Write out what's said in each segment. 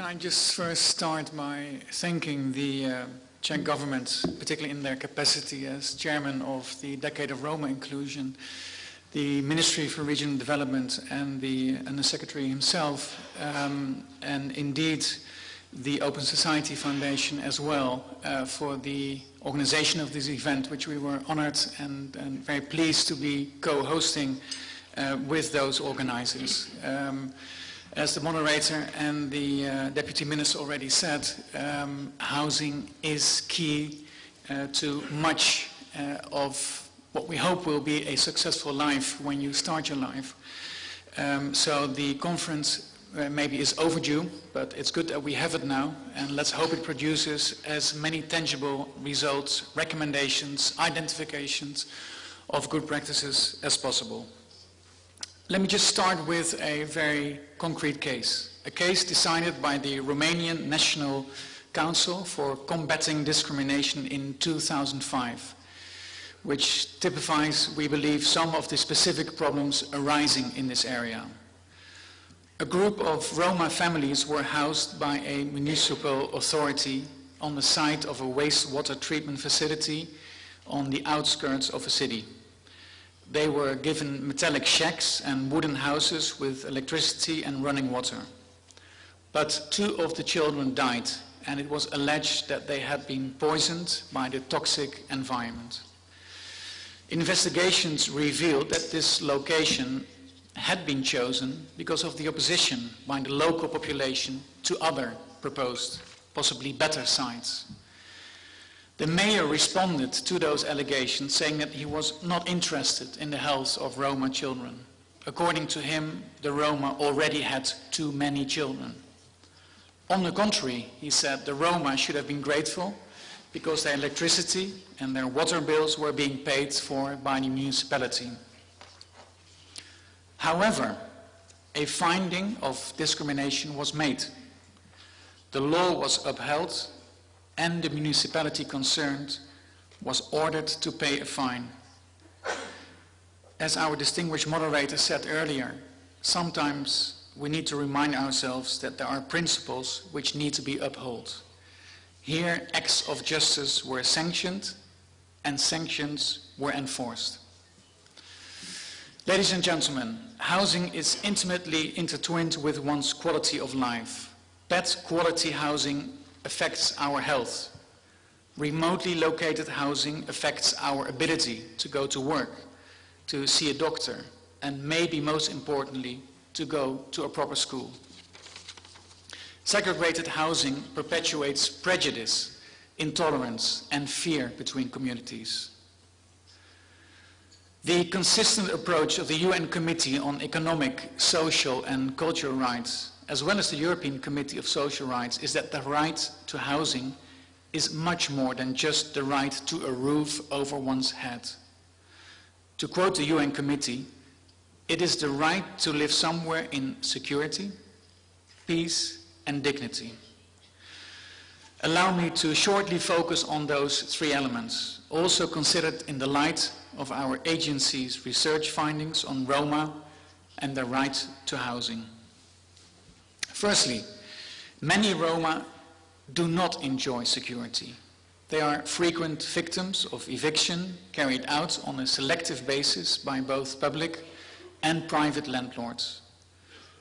can I just first start by thanking the Czech government, particularly in their capacity as chairman of the Decade of Roma Inclusion, the Ministry for Regional Development and the Secretary himself, and indeed the Open Society Foundation as well, for the organization of this event, which we were honored and very pleased to be co-hosting with those organizers. As the moderator and the Deputy Minister already said, housing is key to much of what we hope will be a successful life when you start your life. So the conference maybe is overdue, but it's good that we have it now, and let's hope it produces as many tangible results, recommendations, identifications of good practices as possible. Let me just start with a very concrete case, a case decided by the Romanian National Council for Combating Discrimination in 2005, which typifies, we believe, some of the specific problems arising in this area. A group of Roma families were housed by a municipal authority on the site of a wastewater treatment facility on the outskirts of a city. They were given metallic shacks and wooden houses with electricity and running water. But 2 of the children died, and it was alleged that they had been poisoned by the toxic environment. Investigations revealed that this location had been chosen because of the opposition by the local population to other proposed, possibly better sites. The mayor responded to those allegations, saying that he was not interested in the health of Roma children. According to him, the Roma already had too many children. On the contrary, he said the Roma should have been grateful because their electricity and their water bills were being paid for by the municipality. However, a finding of discrimination was made. The law was upheld, and the municipality concerned was ordered to pay a fine. As our distinguished moderator said earlier, sometimes we need to remind ourselves that there are principles which need to be upheld. Here, acts of justice were sanctioned and sanctions were enforced. Ladies and gentlemen, housing is intimately intertwined with one's quality of life. Bad quality housing affects our health. Remotely located housing affects our ability to go to work, to see a doctor, and maybe most importantly, to go to a proper school. Segregated housing perpetuates prejudice, intolerance, and fear between communities. The consistent approach of the UN Committee on Economic, Social and Cultural Rights, as well as the European Committee of Social Rights, is that the right to housing is much more than just the right to a roof over one's head. To quote the UN Committee, it is the right to live somewhere in security, peace and dignity. Allow me to shortly focus on those 3 elements, also considered in the light of our agency's research findings on Roma and their right to housing. Firstly, many Roma do not enjoy security. They are frequent victims of eviction carried out on a selective basis by both public and private landlords.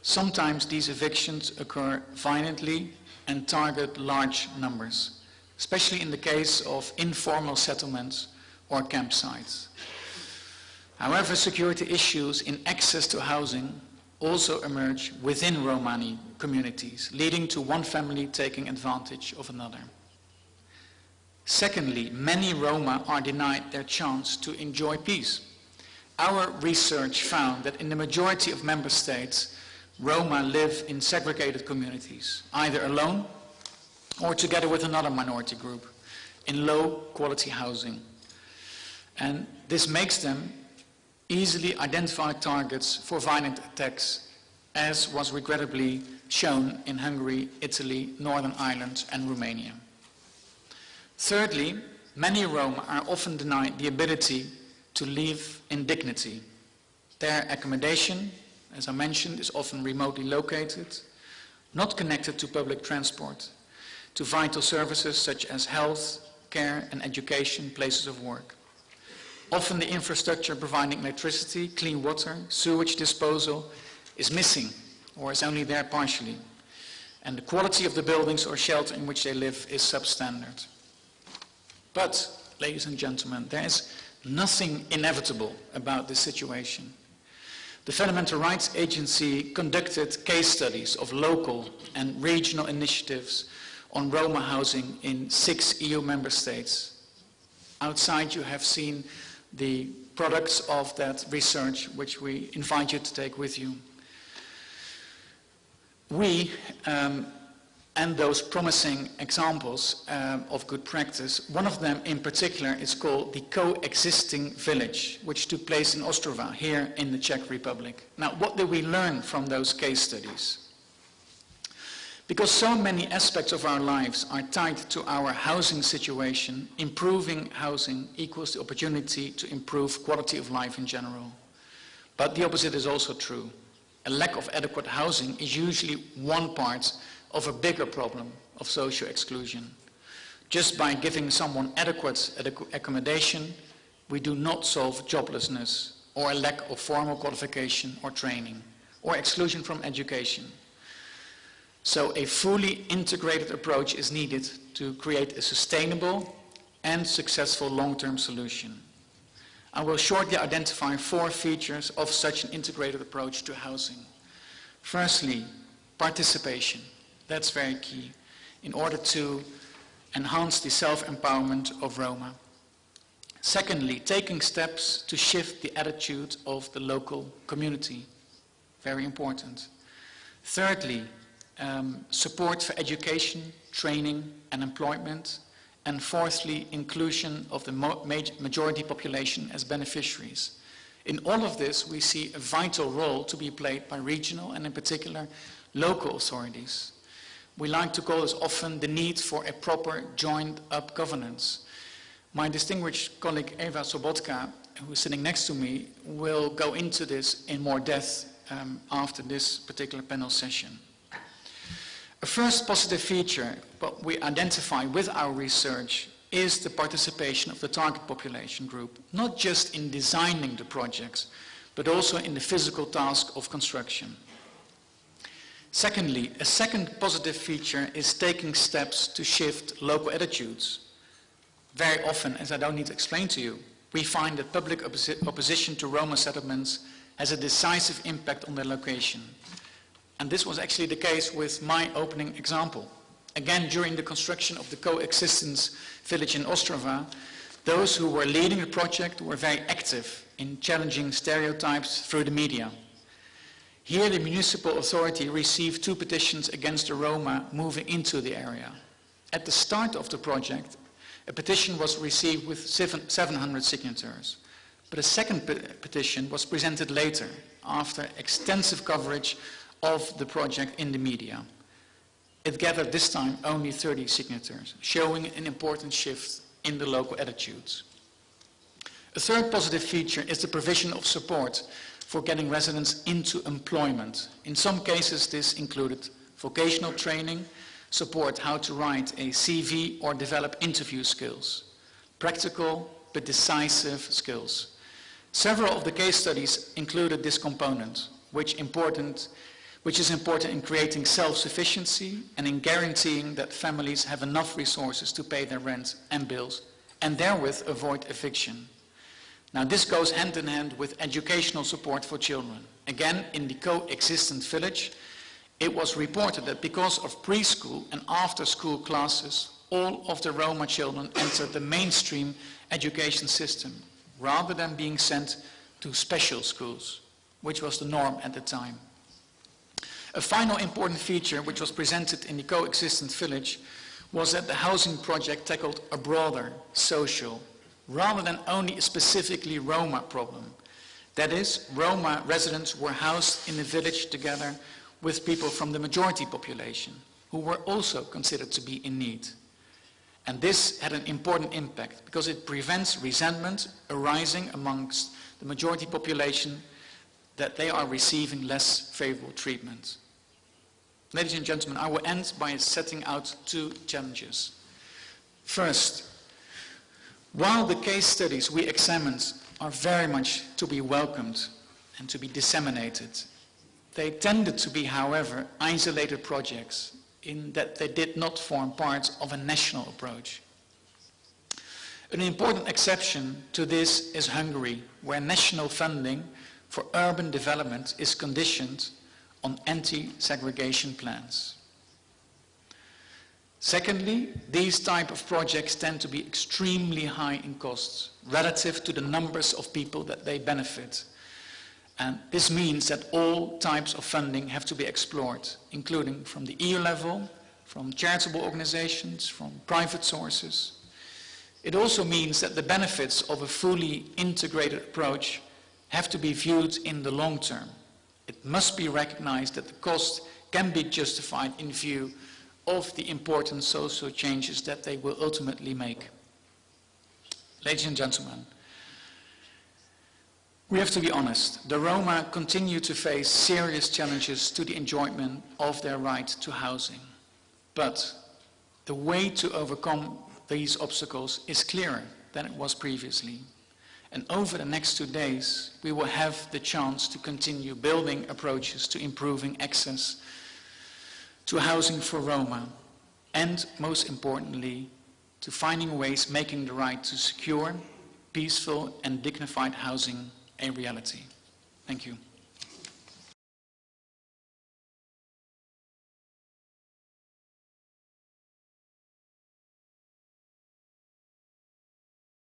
Sometimes these evictions occur violently and target large numbers, especially in the case of informal settlements or campsites. However, security issues in access to housing also emerge within Romani communities, leading to one family taking advantage of another. Secondly, many Roma are denied their chance to enjoy peace. Our research found that in the majority of member states, Roma live in segregated communities, either alone or together with another minority group, in low-quality housing. And this makes them easily identified targets for violent attacks, as was regrettably shown in Hungary, Italy, Northern Ireland and Romania. Thirdly, many Roma are often denied the ability to live in dignity. Their accommodation, as I mentioned, is often remotely located. not connected to public transport, to vital services such as health, care and education, places of work. Often the infrastructure providing electricity, clean water, sewage disposal is missing or is only there partially. And the quality of the buildings or shelter in which they live is substandard. But, ladies and gentlemen, there is nothing inevitable about this situation. The Fundamental Rights Agency conducted case studies of local and regional initiatives on Roma housing in 6 EU member states. Outside you have seen the products of that research, which we invite you to take with you. We, and those promising examples of good practice, one of them in particular is called the Coexisting Village, which took place in Ostrava, here in the Czech Republic. Now, what did we learn from those case studies? Because so many aspects of our lives are tied to our housing situation, improving housing equals the opportunity to improve quality of life in general. But the opposite is also true. A lack of adequate housing is usually one part of a bigger problem of social exclusion. Just by giving someone adequate accommodation, we do not solve joblessness or a lack of formal qualification or training or exclusion from education. So a fully integrated approach is needed to create a sustainable and successful long-term solution. I will shortly identify 4 features of such an integrated approach to housing. Firstly, participation. That's very key in order to enhance the self-empowerment of Roma. Secondly, taking steps to shift the attitude of the local community. Very important. Thirdly, support for education, training and employment. And fourthly, inclusion of the majority population as beneficiaries. In all of this, we see a vital role to be played by regional and in particular local authorities. We like to call this often the need for a proper joined-up governance. My distinguished colleague Eva Sobotka, who is sitting next to me, will go into this in more depth after this particular panel session. A first positive feature what we identify with our research is the participation of the target population group, not just in designing the projects, but also in the physical task of construction. Secondly, a second positive feature is taking steps to shift local attitudes. Very often, as I don't need to explain to you, we find that public opposition to Roma settlements has a decisive impact on their location. And this was actually the case with my opening example. Again, during the construction of the Coexistence Village in Ostrava, those who were leading the project were very active in challenging stereotypes through the media. Here, the municipal authority received 2 petitions against the Roma moving into the area. At the start of the project, a petition was received with 700 signatures. But a second petition was presented later, after extensive coverage of the project in the media. It gathered this time only 30 signatures, showing an important shift in the local attitudes. A third positive feature is the provision of support for getting residents into employment. In some cases, this included vocational training, support how to write a CV or develop interview skills, practical but decisive skills. Several of the case studies included this component, which is important in creating self-sufficiency and in guaranteeing that families have enough resources to pay their rent and bills and therewith avoid eviction. Now this goes hand in hand with educational support for children. Again, in the Coexistent Village, it was reported that because of preschool and after-school classes, all of the Roma children entered the mainstream education system rather than being sent to special schools, which was the norm at the time. A final important feature which was presented in the Coexistent Village was that the housing project tackled a broader social, rather than only a specifically Roma problem. That is, Roma residents were housed in the village together with people from the majority population, who were also considered to be in need. And this had an important impact because it prevents resentment arising amongst the majority population that they are receiving less favorable treatment. Ladies and gentlemen, I will end by setting out two challenges. First, while the case studies we examined are very much to be welcomed and to be disseminated, they tended to be, however, isolated projects in that they did not form part of a national approach. An important exception to this is Hungary, where national funding for urban development is conditioned on anti-segregation plans. Secondly, these type of projects tend to be extremely high in costs relative to the numbers of people that they benefit. And this means that all types of funding have to be explored, including from the EU level, from charitable organizations, from private sources. It also means that the benefits of a fully integrated approach have to be viewed in the long term. It must be recognized that the cost can be justified in view of the important social changes that they will ultimately make. Ladies and gentlemen, we have to be honest. The Roma continue to face serious challenges to the enjoyment of their right to housing. But the way to overcome these obstacles is clearer than it was previously. And over the next 2 days, we will have the chance to continue building approaches to improving access to housing for Roma, and most importantly, to finding ways making the right to secure, peaceful and dignified housing a reality. Thank you.